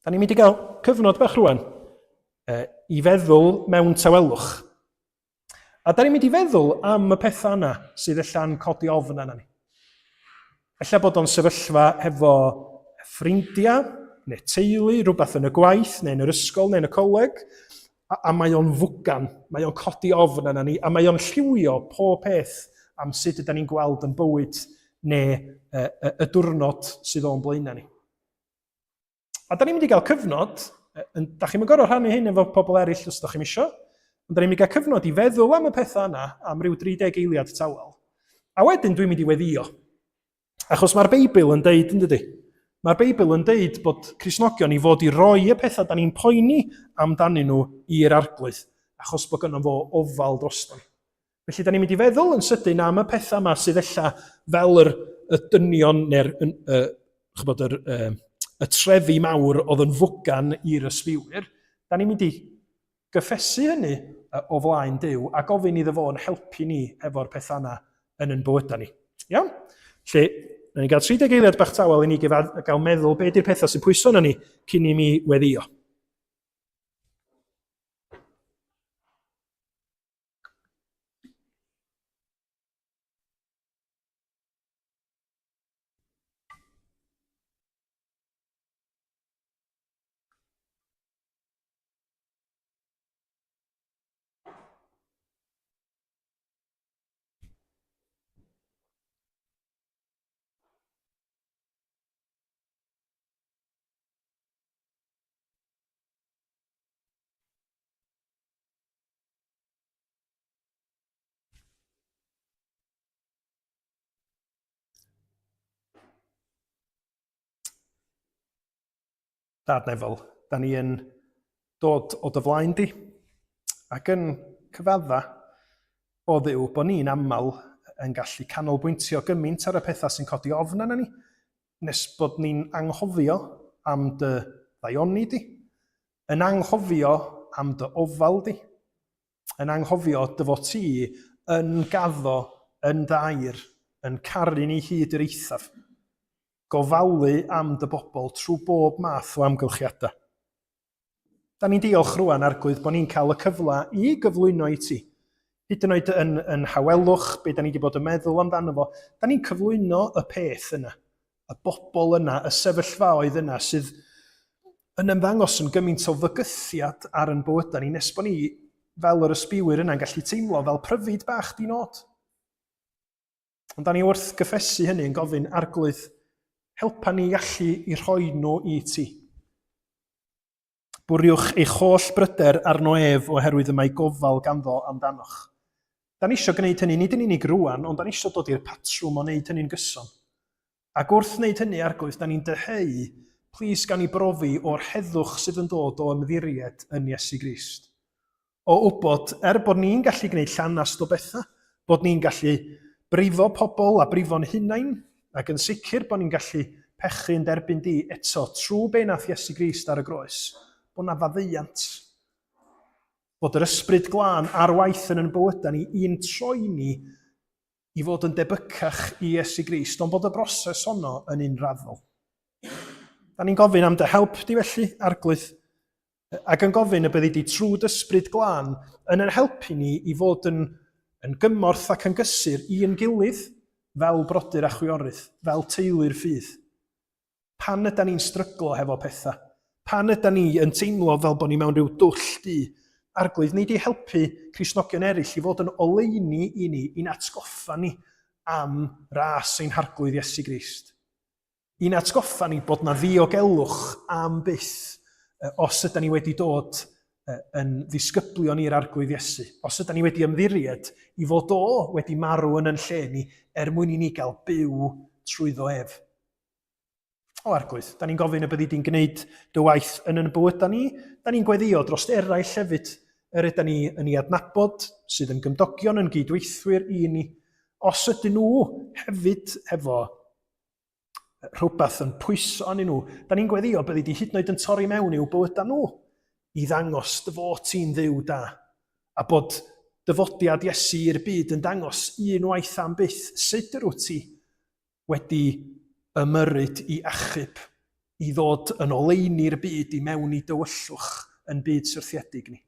Da ni'n mynd i gael cyfnod bach rwan i feddwl mewn tawelwch. A da ni'n mynd i feddwl am y pethau yna sydd allan codi ofn yna ni. Ella bod o'n sefyllfa hefo ffrindiau, neu teulu, rhywbeth yn y gwaith, neu yn yr ysgol, neu yn y coleg, a mae o'n fwgan, mae o'n codi ofn yna ni, a mae o'n lliwio pob peth am sut ydyn ni'n gweld yn bywyd, neu y diwrnod sydd o'n blaenau ni. A da ni'n mynd i gael cyfnod, da chi'n gorfod rhannu hyn efo pobl eraill os da chi'n isio, ond da ni'n mynd i gael cyfnod i feddwl am y pethau yna am ryw 30 eiliad tawel. A wedyn dwi'n mynd i weddio. Achos mae'r Beibl yn deud, yn dydi? Mae'r Beibl yn deud bod Cristnogion i fod i roi y pethau da ni'n poeni amdanyn nhw i'r arglwydd, achos bod gynno fo ofal droston. Felly da ni'n mynd i feddwl yn sydyn am y pethau yma sydd ella fel y dynion neu'r y trefi mawr oedd yn fwgan i'r ysbiwyr, da ni'n mynd i gyffesu hynny o flaen Duw a gofyn iddo fo yn helpu ni efo'r pethau yna yn bywydau ni. Iawn? Lle, na ni gael 30 eiliad bach tawel i ni gael meddwl beth yw'r pethau sy'n pwyso na ni cyn i mi weddio. Dad Nefel, da ni yn dod o dy flaen di, ac yn cyfadda o ddiw bod ni'n aml yn gallu canolbwyntio gymaint ar y pethau sy'n codi ofn arna ni, nes bod ni'n anghofio am dy ddaioni di, yn anghofio am dy ofal di, yn anghofio dy fod ti yn gaddo, yn dair, yn caru ni hyd yr eithaf, gofalu am dy bobl trwy bob math o amgylchiadau. Da ni'n diolch rwan Arglwydd bod ni'n cael y cyfle i gyflwyno i ti. Hyd yn oed yn hawelwch be da ni wedi bod yn meddwl amdano fo, da ni'n cyflwyno y peth yna, y bobl yna, y sefyllfaoedd yna sydd yn ymddangos yn gymaint o fygythiad ar yn bywydau ni, nes bod ni fel yr ysbiwyr yna'n gallu teimlo fel pryfid bach di nod. Ond da ni wrth gyffesu hynny yn gofyn Arglwydd, helpa ni allu i rhoi nhw i ti. Bwriwch eich holl bryder arno ef oherwydd y mae gofal ganddo amdanoch. Da ni eisiau gwneud hynny, nid yn unig rwan, ond da ni eisiau dod i'r patrwm o wneud hynny'n gyson. Ac wrth wneud hynny, Arglwydd, da ni'n dyheu, plis gan i brofi o'r heddwch sydd yn dod o ymddiried yn Iesu Grist. O wybod, bod ni'n gallu gwneud llanast o bethau, bod ni'n gallu brifo pobl a brifo'n hunain, ac yn sicr bod ni'n gallu pechu'n derbyn di eto trwy be nath Iesu Grist ar y groes, bod na faddeuant. Bod yr ysbryd glân ar waith yn bywydau ni i'n troi ni i fod yn debycach i Iesu Grist, ond bod y broses honno yn unraddol. Da ni'n gofyn am dy help di felly, Arglwydd, ac yn gofyn y byddi di trwy ysbryd glân yn yn helpu ni i fod yn gymorth ac yn gysur i'n gilydd fel brodyr a chwiorydd, fel teulu'r ffydd. Pan ydyn ni'n stryglo hefo pethau? Pan ydyn ni yn teimlo fel bod ni mewn rhyw dwll di? Arglwydd, ni di helpu Cristnogion eraill i fod yn oleuni i ni, i'n atgoffa ni am ras ein harglwydd Iesu Grist. I'n atgoffa ni bod na ddiogelwch am byth os ydyn ni wedi dod yn ddisgyblion i'r arglwydd Iesu. Os ydyn ni wedi ymddiried i fod o wedi marw yn lle ni mwyn i ni gael byw trwyddo ef. O Arglwydd, da ni'n gofyn y byddi di'n gwneud dy waith yn bywydau ni, da ni'n gweddio dros eraill hefyd, ydyn ni yn ei adnabod sydd yn gymdogion yn gydweithwyr i ni. Os ydyn nhw hefyd efo rhywbeth yn pwyso anyn nhw, da ni'n gweddio byddi di hyd yn oed yn torri mewn i'w bywydau nhw i ddangos dy fod ti'n dduw da, a bod dyfodiad Iesu i'r byd yn dangos unwaith am byth sut ydw ti wedi ymyrryd i achub, i ddod yn oleuni'r byd i mewn i dywyllwch yn byd syrthiedig ni.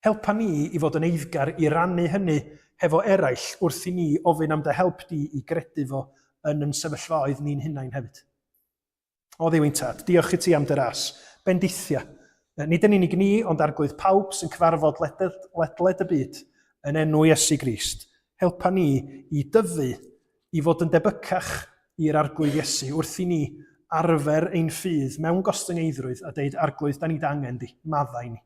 Helpa ni i fod yn eiddgar i rannu hynny hefo eraill wrth i ni ofyn am dy help di i gredu fo yn sefyllfaoedd ni'n hunain hefyd. O Dduw ein Tad, diolch i ti am dy ras, bendithia. Nid yn unig ni, ond Arglwydd pawb sy'n cyfarfod ledled y byd yn enw Iesu Grist. Helpa ni i dyfu, i fod yn debycach i'r arglwydd Iesu wrth i ni arfer ein ffydd mewn gostyngeidrwydd a deud Arglwydd da ni angen di, maddau ni.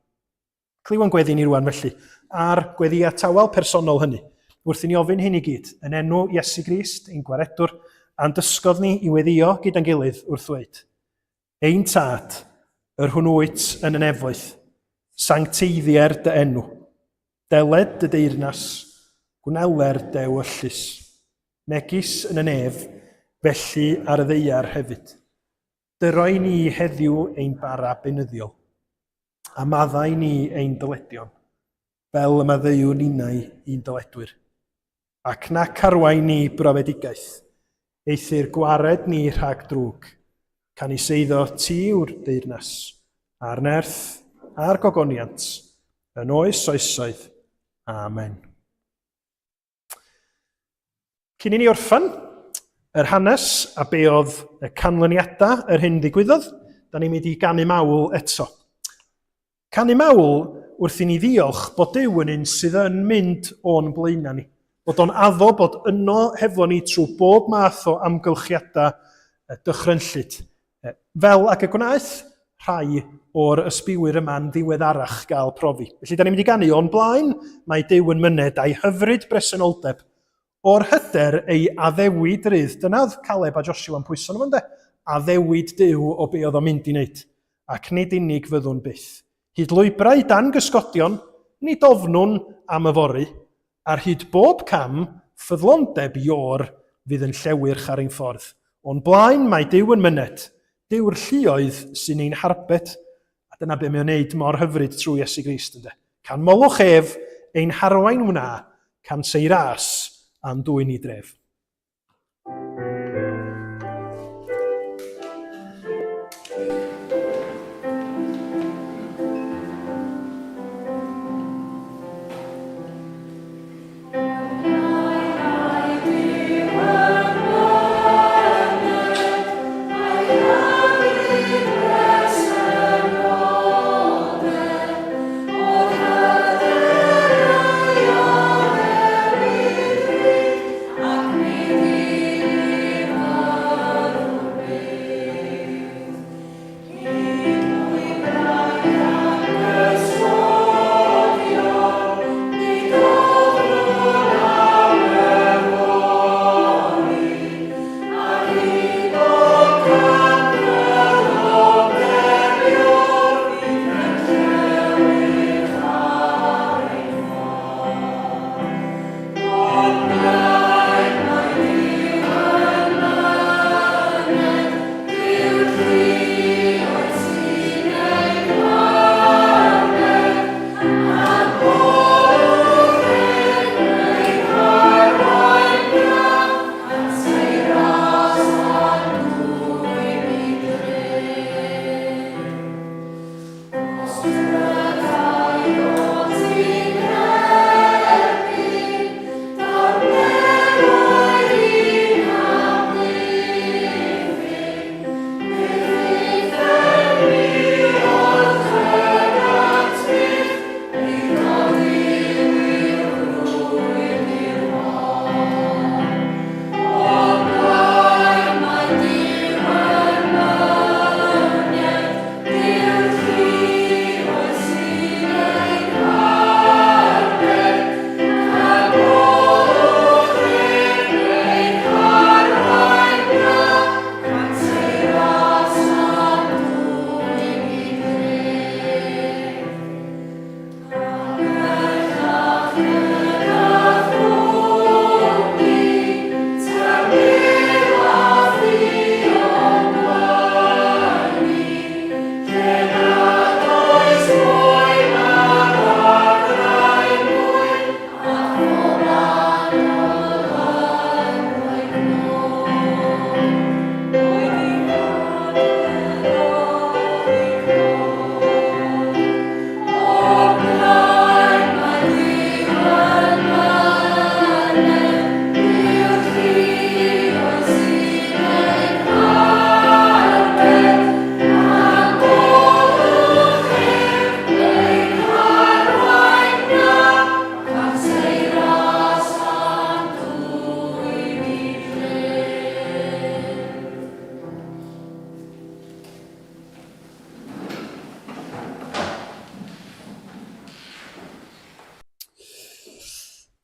Clywan gweddi ni rwan felly ar gweddiad tawel personol hynny, wrth i ni ofyn hyn i gyd yn enw Iesu Grist, ein gwaredwr, a'n dysgodd ni i weddio gyda'n gilydd wrth ddweud. Ein Tad, yr hwnnwyt yn y nefoedd, sancteiddier dy enw, deled dy deyrnas, gwneler dy ewyllus, megis yn y nef, felly ar y ddeiar hefyd. Dyroi ni heddiw ein bara benyddiol, a maddau ni ein dyledion, fel y maddeuw ninnau i'n dyledwyr. Ac nac arwain ni brofedigaeth, eithir gwared ni rhag drwg, can i seiddo ti yw'r deyrnas, a'r nerth, a'r gogoniant, yn oes oesoedd. Amen. Cyn i ni orffan, yr hanes a be oedd y canlyniadau yr hyn ddigwyddodd, da ni'n mynd i ganu mawl eto. Canu mawl wrth i ni ddiolch bod Duw yn un sydd yn mynd o'n blaenau ni. Bod o'n addo bod yno hefo ni trwy bob math o amgylchiadau dychrynllyd. Fel ac y gwnaeth rhai o'r ysbiwyr yma'n ddiweddarach gael profi. Felly da ni'n mynd i ganu o'n blaen, mae Duw yn myned a'i hyfryd bresenoldeb. O'r hyder ei addewid rydd, dyna oedd Caleb a Joshua yn pwyso nhw, ynddo? Addewid Duw o be oedd o'n mynd i wneud. ac nid unig fyddwn byth. Hyd lwybrau dan gysgodion, nid ofnwn am yfory, ar hyd bob cam, ffyddlondeb ior fydd yn llewyrch ar ein ffordd. O'n blaen mae Duw yn myned, Dyw'r lluoedd sy'n ein harbed. A dyna be mae'n wneud mor hyfryd trwy Iesu Grist. Can molwch ef ein harwain wna, can seiras a'n dwy'n i dref.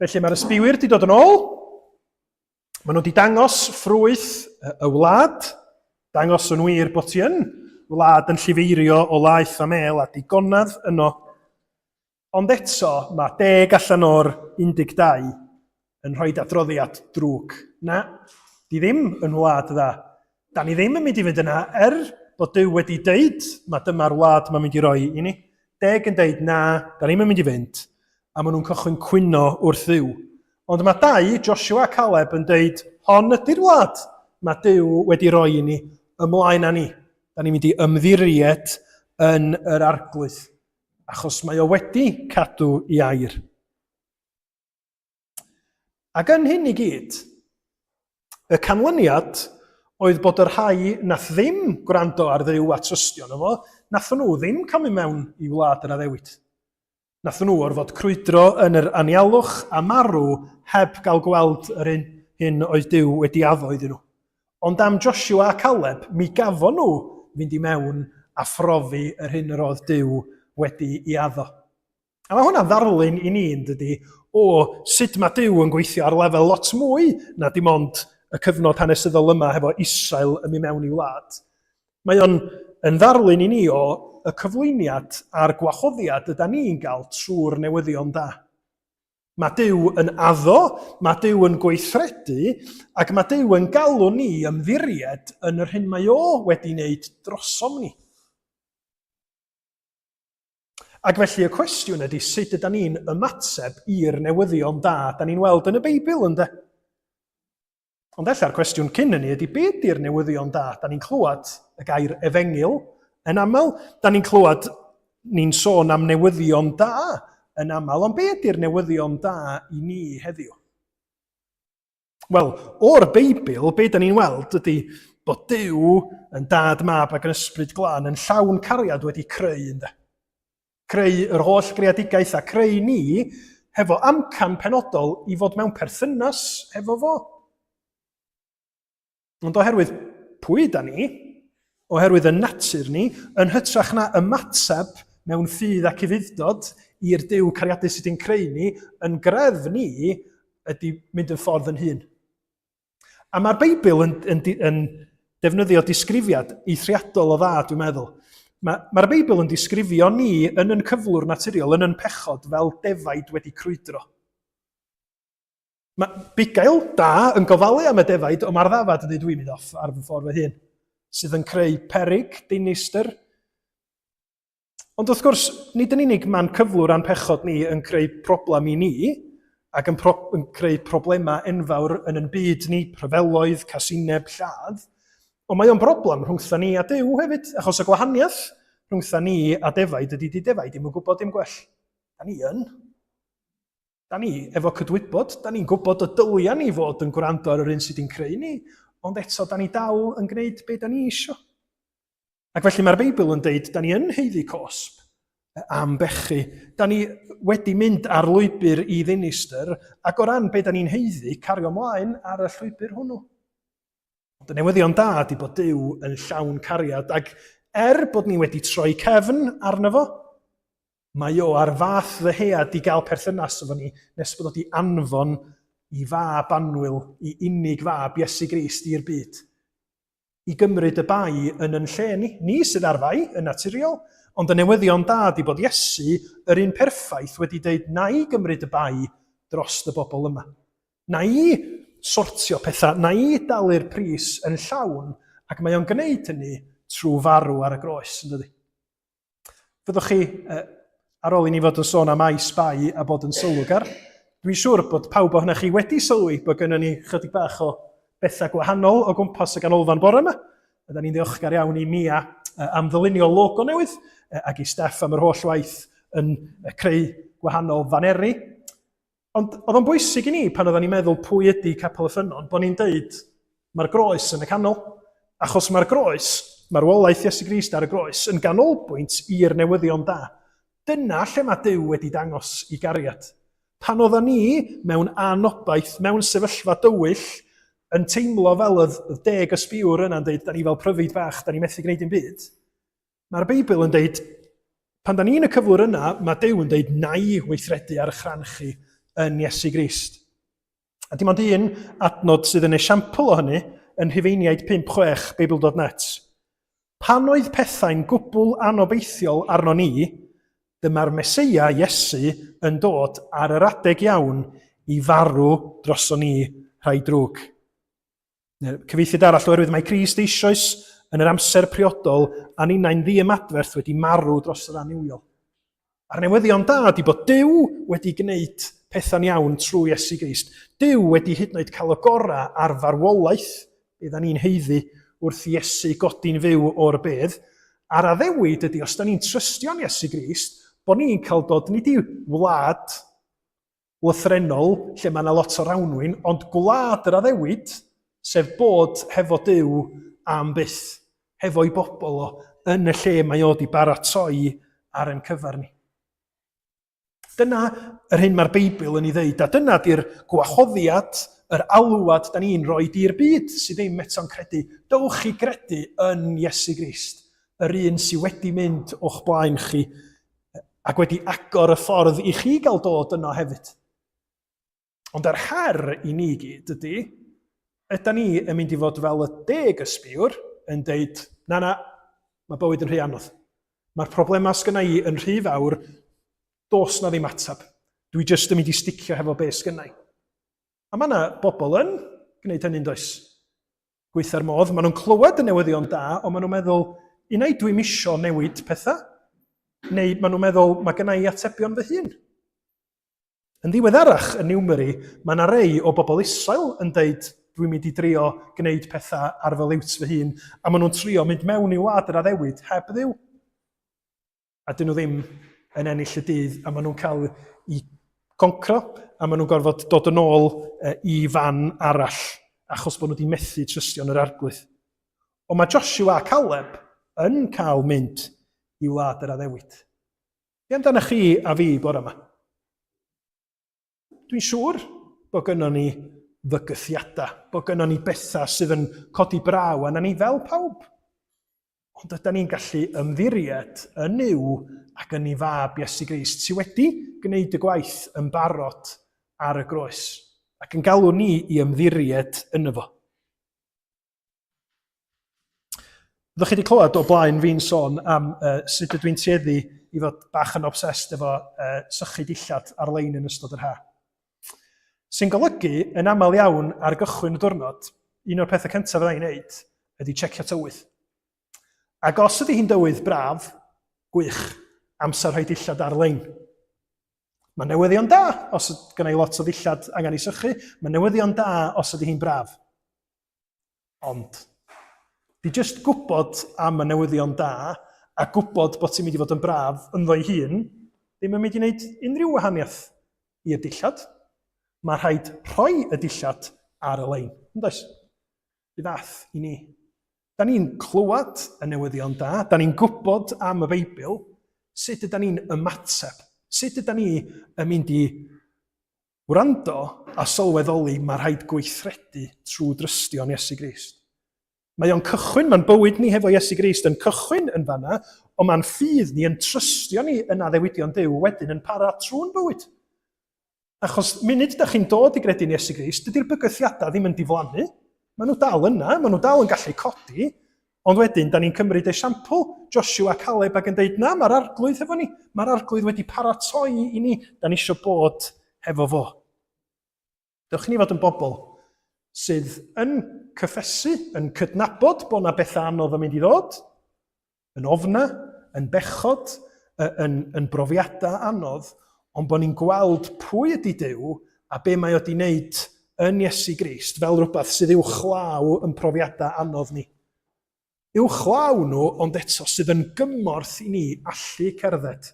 Felly mae'r ysbiwyr wedi dod yn ôl. Maen nhw wedi dangos ffrwyth y wlad, dangos yn wir bod ti yn wlad yn llifeirio o laeth a mel a digonadd yno. Ond eto, mae 10 allan o'r 12 yn rhoi adroddiad drwg. Na, di ddim yn wlad dda. Da ni ddim yn mynd i fynd yna bod Duw wedi deud, mae dyma'r wlad mae'n mynd i roi i ni. 10 yn deud, na, da ni'n mynd i fynd. A maen nhw'n cychwyn cwyno wrth Dduw. Ond mae 2, Joshua a Caleb, yn deud, hon ydy'r wlad mae Duw wedi roi i ni ymlaen â ni. Da ni'n mynd i ymddiried yn yr arglwydd, achos mae o wedi cadw i air. Ac yn hyn i gyd, y canlyniad oedd bod yr rhai nath ddim gwrando ar Dduw a trystio yno fo, nath nhw ddim cael mynd mewn i wlad yr addewid. Nath nhw orfod crwydro yn yr anialwch a marw heb gael gweld yr hyn oedd Duw wedi addo iddyn nhw. Ond am Joshua a Caleb, mi gafon nhw fynd i mewn a phrofi yr hyn yr oedd Duw wedi ei addo. A mae hwnna ddarlun i ni, ydy, sut mae Duw yn gweithio ar lefel lot mwy na dim ond y cyfnod hanesyddol yma hefo Israel yn mynd mewn i wlad. Mae o'n yn ddarlun i ni o y cyflwyniad a'r gwahoddiad yda ni'n gael trwy'r newyddion da. Mae Duw yn addo, mae Duw yn gweithredu, ac mae Duw yn galw ni ymddiried yn yr hyn mae o wedi wneud drosom ni. Ac felly y cwestiwn ydy sut ydym ni'n ymateb i'r newyddion da da ni'n weld yn y Beibl, ynde? Ond ella'r cwestiwn cyn hynny ydy beth ydy'r newyddion da? Da ni'n clywed y gair efengil yn aml, da ni'n clywed ni'n sôn am newyddion da yn aml, ond beth ydy'r newyddion da i ni heddiw? Wel, o'r Beibl, beth da ni'n weld ydy bod Duw yn dad, mab ac yn ysbryd glân yn llawn cariad wedi creu, ynde? Creu yr holl greadigaeth a creu ni hefo amcan penodol i fod mewn perthynas hefo fo. Ond oherwydd pwy da ni, oherwydd y natur ni, yn hytrach na ymateb mewn ffydd ac ufuddod i'r Duw cariadus sydd wedi'n creu ni, yn gref ni ydy mynd yn ffordd yn hun. A mae'r Beibl yn defnyddio disgrifiad eithriadol o dda, dwi'n meddwl. Mae'r Beibl yn disgrifio ni yn yn cyflwr naturiol, yn pechod fel defaid wedi crwydro. Mae Bigail da yn gofalu am y defaid, ond mae'r ddafad yn dweud dwi'n mynd off ar fy ffordd fy hun, sydd yn creu peryg, dinistyr. Ond wrth gwrs, nid yn unig mae'n cyflwr a'n pechod ni yn creu problem i ni, ac yn creu problemau enfawr yn yn byd ni, rhyfeloedd, casineb, lladd, ond mae o'n broblem rhwngtha ni a Duw hefyd, achos y gwahaniaeth rhwngtha ni a defaid ydy di defaid ddim yn gwybod dim gwell. Da ni yn. Da ni efo cydwybod, da ni'n gwybod y dyliau ni fod yn gwrando ar yr un sydd wedi'n creu ni, ond eto da ni dal yn gwneud beth da ni isio. Ac felly mae'r Beibl yn deud, da ni yn heiddi cosb am bechu. Da ni wedi mynd ar lwybr i ddinistyr, ac o ran beth da ni'n heiddi, cario mlaen ar y llwybr hwnnw. Ond y newyddion da ydy bod Duw yn llawn cariad, ac bod ni wedi troi cefn arno fo, mae o ar fath ddyhead i gael perthynas efo ni, nes bod o wedi anfon i fab anwyl, i unig fab Iesu Grist i'r byd. I gymryd y bai yn lle ni. Ni sydd ar fai yn naturiol, ond y newyddion da ydy bod Iesu, yr un perffaith, wedi dweud na i gymryd y bai dros y bobl yma. Na i sortio pethau, na i dalu'r pris yn llawn, ac mae o'n gwneud hynny trwy farw ar y groes, yn dydi? Fyddwch chi, ar ôl i ni fod yn sôn am ais bai a bod yn sylwgar, dwi'n siŵr bod pawb o'ch chi wedi sylwi bod gynnon ni chydig bach o bethau gwahanol o gwmpas y ganolfan bore yma. Ydyn ni'n ddiolchgar iawn i Mia am ddylunio logo newydd, ac i Steff am yr holl waith yn creu gwahanol faneri. Ond oedd o'n bwysig i ni pan oedden ni'n meddwl pwy ydy Capel y Ffynnon, bod ni'n deud mae'r groes yn y canol. Achos mae'r groes, mae'r wolaeth Iesu Grist ar y groes, yn ganolbwynt i'r newyddion da. Dyna lle mae Duw wedi dangos i gariad. Pan oedden ni mewn anobaith, mewn sefyllfa dywyll, yn teimlo fel y 10 ysbiwr yna'n dweud, da ni fel pryfid bach, da ni methu gwneud dim byd. Mae'r Beibl yn dweud, pan da ni'n y cyflwr yna, mae Duw yn dweud na i weithredu ar chranchu yn Iesu Grist. A dim ond un adnod sydd yn esiampl o hynny yn Rhufeiniaid 5:6 Beibl.net. Pan oedd pethau'n gwbl anobeithiol arno ni, dyma'r Meseia Iesu yn dod ar yr adeg iawn i farw droso ni rhai drwg. Cyfieithiad arall oherwydd mae Crist eisoes yn yr amser priodol a ninnau'n ddiymadferth wedi marw dros yr aniwiol. A'r newyddion da ydy bod Duw wedi gwneud pethau'n iawn trwy Iesu Grist. Duw wedi hyd yn oed cael y gorau ar farwolaeth, bydd ni'n heiddi wrth Iesu godi'n fyw o'r bedd. A'r addewid ydy, os da ni'n trystio'n Iesu Grist, bod ni'n cael dod nid i wlad lythrenol, lle mae yna lot o rawnwyn, ond gwlad yr addewid, sef bod hefo Duw am byth, hefo'i bobl o, yn y lle mae o wedi baratoi ar ein cyfar ni. Dyna yr hyn mae'r Beibl yn ei ddeud, a dyna di'r gwahoddiad, yr alwad da ni'n rhoi i'r byd sydd ddim eto'n credu. Dowch chi gredu yn Iesu Grist, yr un sydd wedi mynd o'ch blaen chi, ac wedi agor y ffordd i chi gael dod yno hefyd. Ond yr her i ni gyd ydy ni yn mynd i fod fel y 10 ysbiwr yn deud, na, mae bywyd yn rhy anodd. Mae'r problemau sgynna i yn rhy fawr, dos na ddim atab. Dwi jyst yn mynd i sticio hefo be sgynna i. A mae yna bobl yn gwneud hynny'n does. Gweitha'r modd, maen nhw'n clywed y newyddion da, ond maen nhw'n meddwl, unai dwi'n isio newid pethau, neu maen nhw'n meddwl, mae gynna i atebion fy hun. Yn ddiweddarach yn Niwmeri, mae yna rei o bobl Israel yn deud, dwi'n mynd i drio gwneud pethau ar fy liwt fy hun, a maen nhw'n trio mynd mewn i wlad yr addewid heb ddiw. A dyn nhw ddim yn ennill y dydd, a maen nhw'n cael i concro, a maen nhw'n gorfod dod yn ôl i fan arall, achos bod nhw wedi methu trystio yn yr arglwydd. Ond mae Joshua a Caleb yn cael mynd i wlad yr addewid. Be amdana chi a fi bore yma? Dwi'n siŵr bod gynnon ni fygythiadau, bod gynnon ni bethau sydd yn codi braw a na ni fel pawb. Ond ydym ni'n gallu ymddiried yn yw ac yn ei fab Iesu Grist sydd wedi gwneud y gwaith yn barod ar y groes ac yn galw ni i ymddiried yno fo. Fyddwch chi wedi clywed o blaen fi'n sôn am sut ydw i'n tueddu i fod bach yn obsessed efo sychu dillad ar-lein yn ystod yr haf. Sy'n golygu yn aml iawn ar gychwyn y diwrnod, un o'r pethau cyntaf fyddai'n wneud ydy checio tywydd. Ac os ydy hi'n dywydd braf, gwych, amser rhoi dillad ar-lein. Mae newyddion da os gyda i lot o ddillad angen i sychu, mae newyddion da os ydy hi'n braf. Ond, di jyst gwybod am y newyddion da a gwybod bod ti'n mynd i fod yn braf yn ddoi hun, ddim yn mynd i wneud unrhyw wahaniaeth i'r dillad. Mae rhaid rhoi y dillad ar y lein. Yndoes? I ddath i ni. Da ni'n clywed y newyddion da, da ni'n gwybod am y Beibl, sut ydyn ni'n ymateb, sut ydyn ni yn mynd i wrando a sylweddoli mae rhaid gweithredu trwy drystio yn Iesu Grist. Mae o'n cychwyn, mae'n bywyd ni hefo Iesu Grist yn cychwyn yn fanna, ond mae'n ffydd ni yn trystio ni yn addewidion Duw wedyn yn para trwy'n bywyd. Achos munud ydych chi'n dod i gredu yn Iesu Grist, dydy'r bygythiadau ddim yn diflannu. Maen nhw dal yna, maen nhw dal yn gallu codi, ond wedyn, da ni'n cymryd esiampl Joshua a Caleb ac yn deud, na, mae'r arglwydd hefo ni. Mae'r arglwydd wedi paratoi i ni. Da ni eisiau bod hefo fo. Dewch ni fod yn bobl sydd yn cyffesu, yn cydnabod bod yna bethau anodd yn mynd i ddod, yn ofna, yn bechod, yn brofiadau anodd, ond bod ni'n gweld pwy ydy Duw a be mae o wedi wneud yn Iesu Grist fel rhywbeth sydd i'w chlaw yn profiadau anodd ni. I'w chlaw nhw, ond eto sydd yn gymorth i ni allu cerdded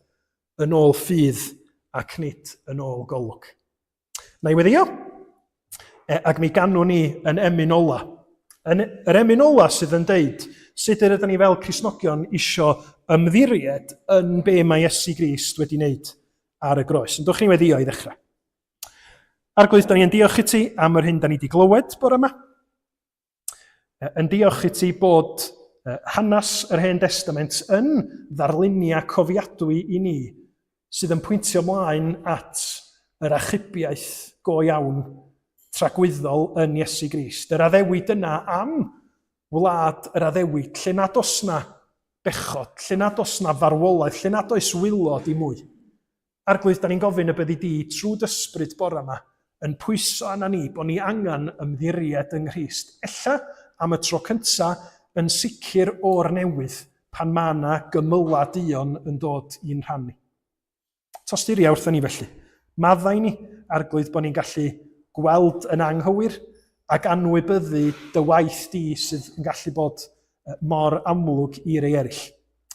yn ôl ffydd ac nid yn ôl golwg. Na i weddio, ac mi ganwn ni yn emyn ola. Yr emyn ola sydd yn deud sut ydym ni fel Cristnogion isio ymddiried yn be mae Iesu Grist wedi wneud ar y groes. Yn dwch ni weddio i ddechrau. Arglwydd, da ni yn diolch i ti am yr hyn da ni wedi glywed bore yma. Yn diolch i ti bod hanes yr Hen Testament yn ddarluniau cofiadwy i ni sydd yn pwyntio mlaen at yr achubiaeth go iawn tragwyddol yn Iesu Grist. Yr addewid yna am wlad yr addewid, lle nad os na bechod, lle nad os na farwolaeth, lle nad oes wylod i mwy. Arglwydd, da ni'n gofyn y byddi di trwy dysbryd bore yma yn pwyso arna ni bod ni angen ymddiried yng Nghrist. Ella am y tro cyntaf yn sicr o'r newydd pan mae yna gymyla dion yn dod i'n rhannu. Tosturia wrthyn ni felly. Maddau ni, arglwydd, bod ni'n gallu gweld yn anghywir ac anwybyddu dy waith di sydd yn gallu bod mor amlwg i'r ei eraill.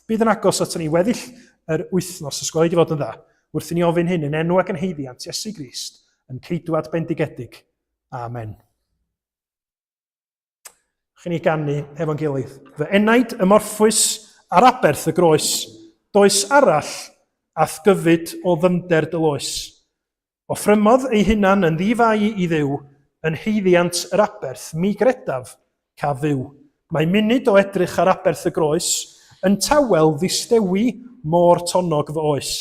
Bydd yn agos at ni weddill yr wythnos, os gweld i fod yn dda, wrthyn ni ofyn hyn yn enw ac yn heiddiant Iesu Grist, yn ceidwad bendigedig. Amen. Chi'n ei ganu efo'n gilydd. Fy enaid ymorffwys ar aberth y groes, does arall ath gyfyd o ddyfnder dy loes. Offrymodd ei hunan yn ddifau i ddiw, yn heiddiant yr aberth, mi gredaf ca fyw. Mae munud o edrych ar aberth y groes, yn tawel ddistewi môr tonog fy oes.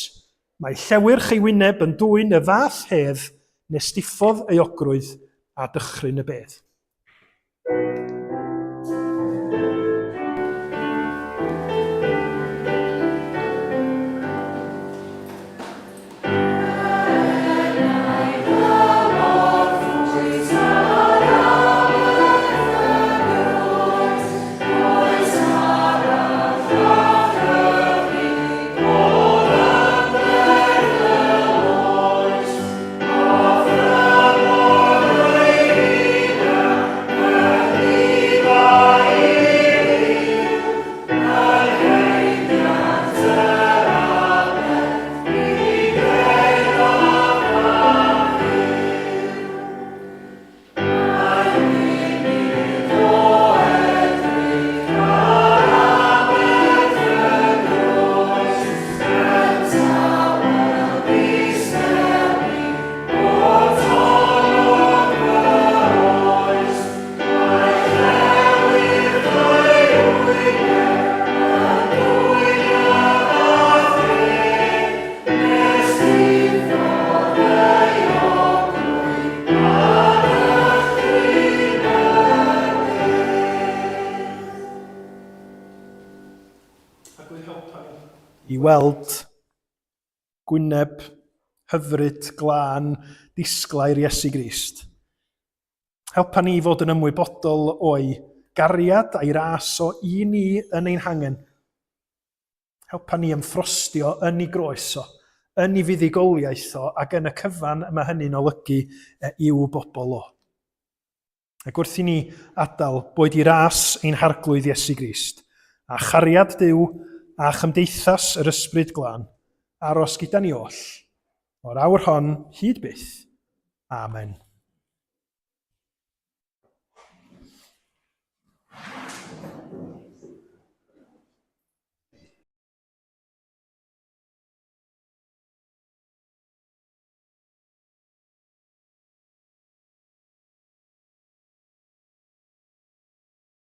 Mae llewyrch ei wyneb yn dwyn y fath hedd, nes diffodd ei ogrwydd a dychryn y bedd. weld gwyneb hyfryd, glân, disglair Iesu Grist. Helpa ni fod yn ymwybodol o'i gariad a'i ras o i ni yn ein hangen. Helpa ni ymffrostio yn ei groes o, yn ei fuddugoliaeth o, ac yn y cyfan mae hynny'n olygu i'w bobl o. Ac wrth i ni adael boed i ras ein harglwydd Iesu Grist, a chariad Duw a chymdeithas yr ysbryd glân, aros gyda ni oll, o'r awr hon hyd byth. Amen.